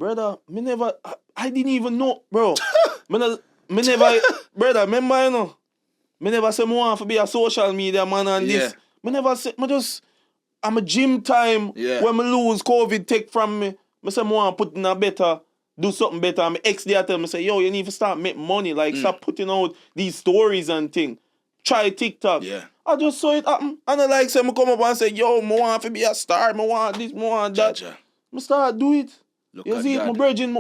brother, I didn't even know, bro. me never, brother, remember, you know, me never say I want to be a social media man and this. Me never say, I'm a gym time when me lose COVID take from me. Me say I want to put in a better, do something better. And my ex there tell me, say, yo, you need to start make money. Like, stop putting out these stories and things. Try TikTok. Yeah. I just saw it happen. And I like say, I come up and say, yo, I want to be a star. I want this, I want that. I start do it. Look you see, my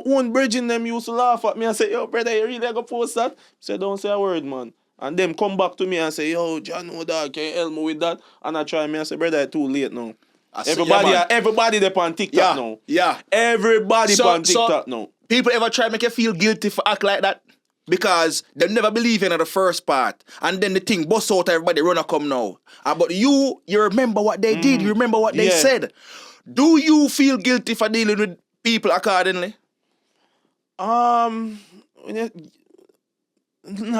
own brethren, them used to laugh at me and say, yo, brother, you really gonna post that? I say, don't say a word, man. And them come back to me and say, yo, John, no dog, can you help me with that? And I try me and say, brother, it's too late now. Everybody there on TikTok now. Yeah. Everybody on TikTok now. People ever try to make you feel guilty for act like that? Because they never believe in the first part. And then the thing bust out, everybody run a come now. But you remember what they did. You remember what they said. Do you feel guilty for dealing with people accordingly? Not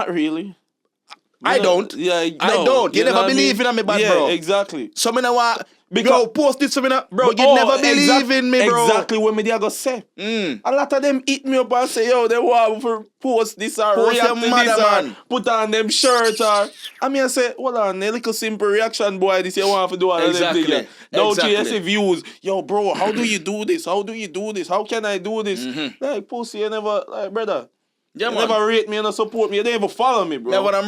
really. I don't. Yeah, no, I don't. You never believe in me, bad bro. Yeah, exactly. So me now want, because post this for me now, bro. You never believe in me, bro. Exactly what me there go say. A lot of them hit me up and say, yo, they want to post this or react to this or put on them shirts or. I mean, I say, hold on, a little simple reaction, boy. This you want to do all of them things. Now GSA views, yo, bro, how do you do this? How do you do this? How can I do this? Like, pussy, you never, like, brother. Yeah, you never rate me and support me. You don't even follow me, bro. Now, when I'm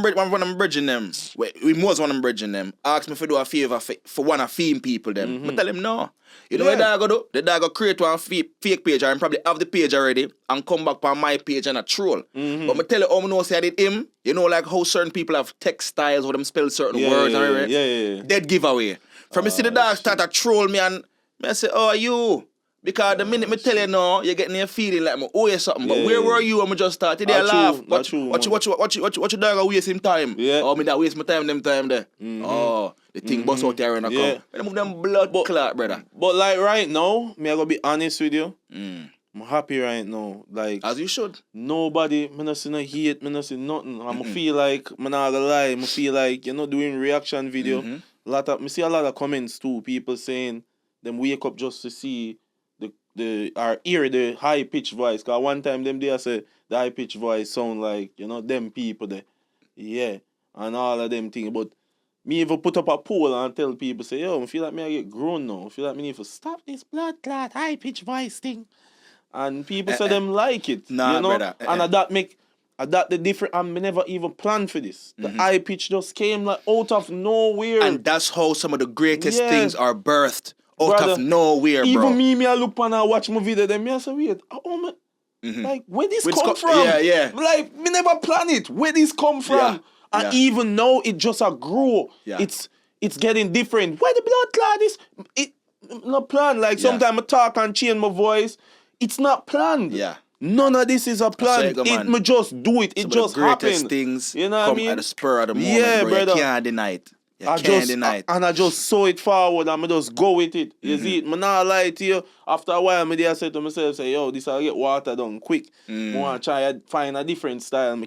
bridging them, we most when I'm bridging them, ask me to do a favor for one of theme people them. I tell him no. You know what the dog go do? The dog go create one fake page and probably have the page already and come back on my page and a troll. But I tell you how I know say I did him. You know like how certain people have text styles where them spell certain words and dead giveaway. From me see the dog start to troll me and I say, oh you. Because the minute me tell you no, you're getting a feeling like I owe you something. But where were you when I just started? They laugh. What you dog waste him time? Yeah. Or me that waste my time them time there. Oh, the thing bust out there and I come. I move them blood clot, brother. But like right now, me I gotta be honest with you. I'm happy right now. Like as you should. Nobody, me not see no hate, me not see nothing. I feel like me not gonna lie. I feel like doing reaction video. Me see a lot of comments too. People saying them wake up just to see hear the high pitched voice. Cause one time them there say the high pitched voice sound like them people there, and all of them things. But me even put up a poll and tell people say, yo, I feel like me I get grown now. I feel like me need to stop this blood clot high pitched voice thing. And people say them like it, brother. And that the different. And me never even planned for this. The high pitch just came like out of nowhere. And that's how some of the greatest things are birthed. Out of nowhere, bro. Even me I look and I watch my video, then me I say, wait, like, where this come from? Yeah. Like, me never plan it. Where this come from? And even now, it just a grow. Yeah. It's getting different. Where the blood clot is? It not planned. Like, sometimes I talk and change my voice. It's not planned. Yeah. None of this is a plan. Me just do it. It just happens. Things you know what I mean? At the spur of the moment, bro. Brother. You can't deny it. I just saw it forward and I just go with it. You see it? I not lie to you. After a while, I said to myself, say, yo, this I'll get water done quick. I want to try find a different style.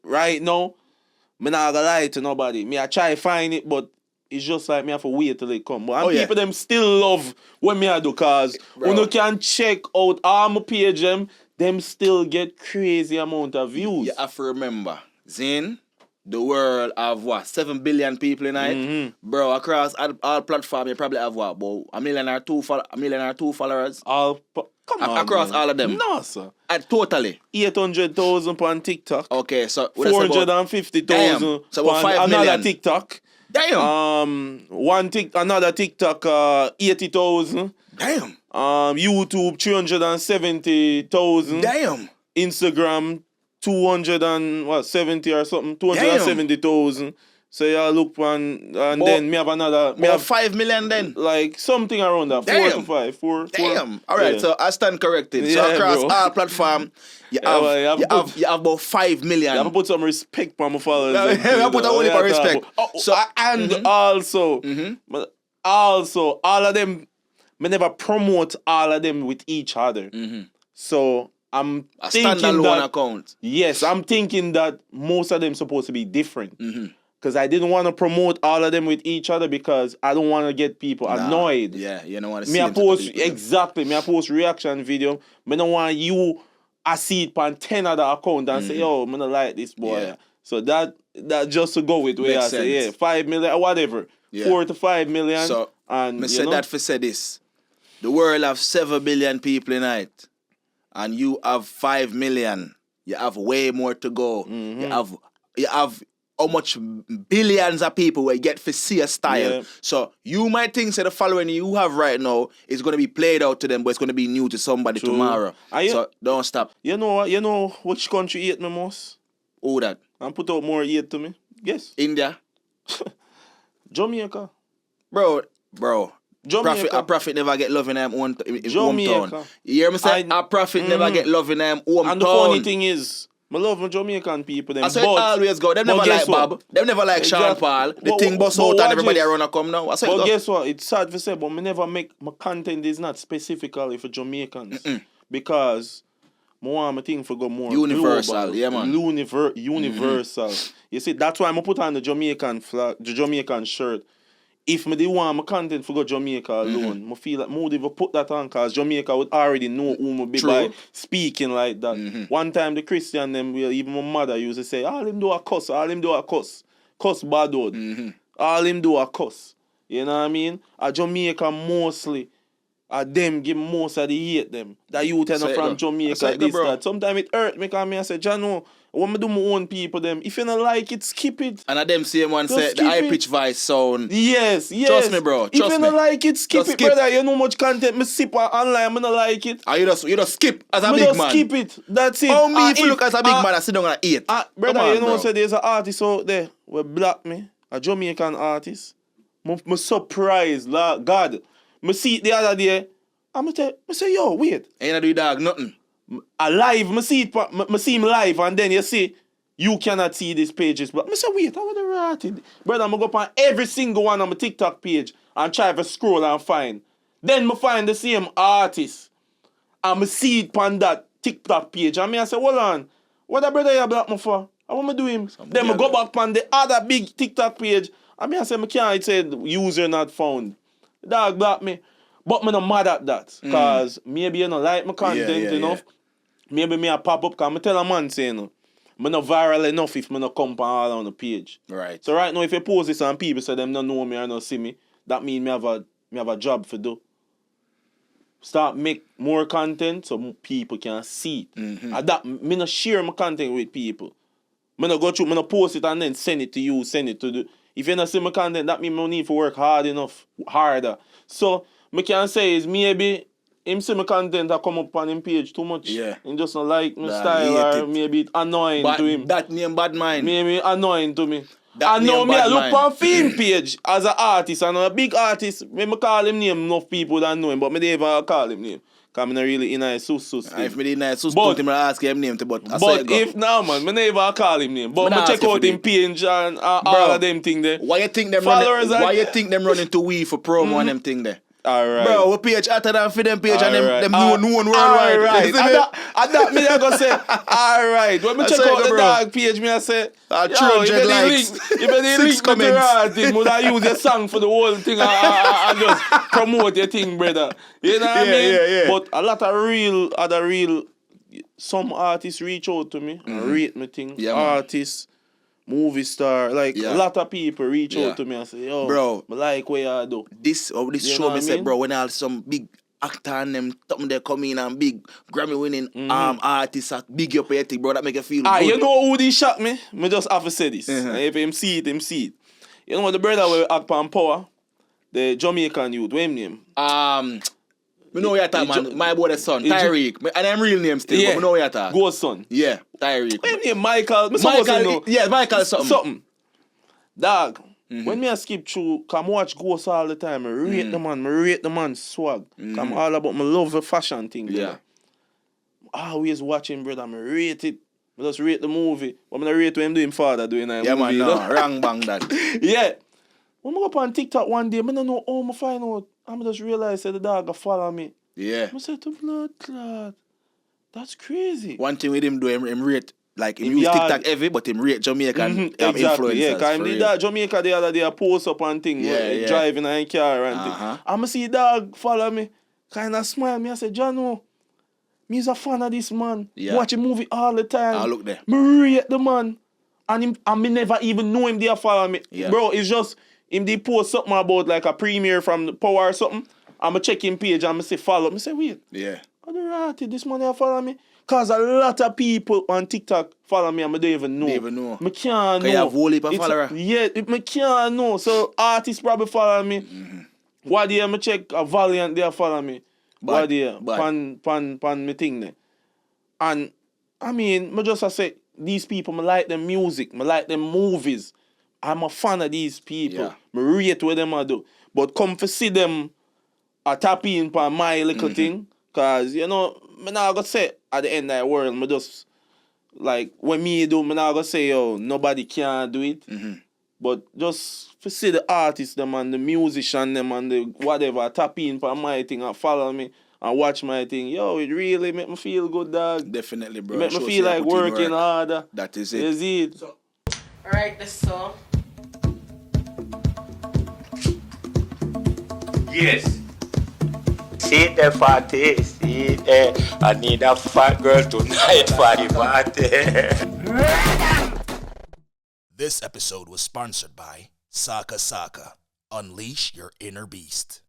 Right now, I not gonna lie to nobody. I try find it, but it's just like me have to wait till it come. But people them still love what me I do, cause when you can check out all my page them still get crazy amount of views. You have to remember, Zane, the world have 7 billion people in it, bro. Across all platforms, you probably have about 1 million or 2 followers. Come on, across man. all of them. No, sir. Totally. 800,000 on TikTok. Okay, so 450,000 so on 5 another million. TikTok. Damn. Another TikTok 80,000. Damn. YouTube 370,000. Damn. Instagram 270 or something, 270,000. So y'all look one, and then me have another. Me have 5 million then. Like something around that. Damn. 4 to 5. Damn. All right. So I stand corrected. So across all platforms, you have about 5 million. You have to put some respect for my followers. You have to put a whole heap of respect. Also, all of them. Me never promote all of them with each other. So I'm thinking standalone account. Yes, I'm thinking that most of them supposed to be different. Because I didn't want to promote all of them with each other because I don't want to get people annoyed. Yeah, you don't want to Me see I them post people. exactly. Me I post reaction video. Me don't want you I see it on 10 other account and say, yo, me not like this boy. Yeah. So that just to go with where Makes I say, sense. 5 million or whatever. Yeah. 4 to 5 million. So and me say that for say this. The world have 7 billion people in it. And you have 5 million. You have way more to go. You have how much billions of people will get for see a style. Yeah. So you might think that the following you have right now is going to be played out to them, but it's going to be new to somebody tomorrow. So don't stop. You know what? You know which country hate me most? Who that? And put out more hate to me? Guess. India. Jamaica. Bro. Jamaica. A prophet never get love in them hometown. Jamaica. You hear me say? A prophet never get love in them hometown. And the funny thing is, I love my Jamaican people. Them, I say it always go. Them never like Bob. Them never like Sean Paul. The thing bust out and everybody around to come now. But guess what? It's sad to say, but me never make my content is not specifically for Jamaicans. Because I want my thing for go more universal. Global, yeah, man. Universal. You see, that's why I put on the Jamaican flag, the Jamaican shirt. If me did want my content for go Jamaica alone, I feel like more even put that on because Jamaica would already know who I be by speaking like that. One time the Christian them, even my mother used to say, all him do a cuss, cuss bad word. All him do a cuss. You know what I mean? A Jamaica mostly, them give most of the hate them. That you tell from Jamaica, this, that. Sometimes it hurt me because I say, Jano, when I do my own people, them, if you don't like it, skip it. And them same one say the high pitch voice sound. Yes. Trust me, bro. If you don't like it, skip it, brother. You know much content me sip online, I don't like it. You just skip as a big man. Skip it. That's it. How me if you look as a big man, I sit down and eat. Brother, on, you know, so there's an artist out there who block me, a Jamaican artist. I'm surprised, like, God. I see it the other day. I say, yo, wait. Ain't I do dog nothing. Live, I see him live, and then you see, you cannot see these pages. But I say, wait, I would have rated. Brother, I'm going to go on every single one on my TikTok page and try to scroll and find. Then I find the same artist. And I see it on that TikTok page. And I say, hold on, what the brother you block me for? I want to do him. Then I go back on the other big TikTok page. And I say, I can't, it said, user not found. The dog block me. But I'm not mad at that. Because maybe you don't like my content enough. Yeah. Maybe me a pop up. Because I tell a man, say, I'm not viral enough if I not come all on the page. Right. So right now, if you post this and people say them don't know me or not see me, that means me have a job to do. Start make more content so people can see it. And that, me not share my content with people. Me not go through, me not post it and then send it to you, send it to the... If you not see my content, that means I need to work harder. So, me can say is maybe him see my content that come up on him page too much. Yeah. He just not like my style or maybe it annoying to him. That name bad mind. Maybe annoying to me. And now me I look on film page as an artist and a big artist. Me call him name, enough people that know him, but me don't even call him name. Because I'm not really in a sus. If me didn't sus, I'm ask him name to but if now man, me never call him name. But me check out him page and all of them thing there. Why you think them running to we for promo and them thing there? Alright. Bro, we page hotter than for them page and them known worldwide. Alright. And that me I go say, alright. When me check out the dog page, me I say, 300 likes. If you need link comments. Would I use your song for the whole thing and just promote your thing, brother. You know what I mean? Yeah. But a lot of some artists reach out to me and rate me thing. Yeah, artists, movie star, like a lot of people reach out to me and say, yo, bro, I like what you do. This show me say, bro, when all some big actor and them they come in and big Grammy winning artists big up your thing, bro, that make you feel good. You know who this shock me? Me just have to say this. If him see it, him see it. You know the brother will act on Power, the Jamaican youth, what him name? Me know your talk, man. My boy's son, Tyreek. And them real names still, but me know your talk. Ghost son. Yeah, Tyreek. What name? Michael. Yeah, Michael something. Dog, when me I skip through, come watch Ghost all the time, I rate the man swag. Come all about my love the fashion thing. Yeah. Always watching, brother, I rate it. I just rate the movie. But I rate what him doing father doing that movie. Man, no, wrong bang that. Yeah. When I go up on TikTok one day, I don't know how I find out. I just realize that the dog follow me. Yeah. I said to blood clot. That's crazy. One thing with him do, him rate like him use TikTok heavy, but him rate Jamaican exactly, influencers. Yeah, because him did that Jamaica the other day, a post up and thing, driving in a car and thing. I'ma see dog follow me, kind of smile me. I say, Jano, me's a fan of this man. Watch a movie all the time. I look there. Me rate the man. And me never even know him there follow me. Yeah. Bro, it's just him they post something about like a premiere from the Power or something. I'ma check him page and I say follow. I say, wait. Yeah. I don't know this man here follow me. Cause a lot of people on TikTok follow me and I don't even know. They even know. Me can't know. You have whole heap of follower. Yeah, me can't know. So artists probably follow me. What day me check a Valiant there follow me. What day? Pan me thing there. And I mean, I just say these people, I like them music, I like them movies. I'm a fan of these people. I rate what them I do. But come to see them tap in on my little thing. Because, you know, I'm not going to say at the end of the world, I just, like, when me do, I'm not going to say, yo, nobody can do it. But just to see the artists, them and the musician, them and the whatever, tap in on my thing and follow me. And watch my thing, yo, it really make me feel good, dog. Definitely, bro. It make me feel like working harder. That is it. Is it? So, alright, this song. Yes. See the party, see the. I need a fat girl tonight for the party. This episode was sponsored by Saka Saka. Unleash your inner beast.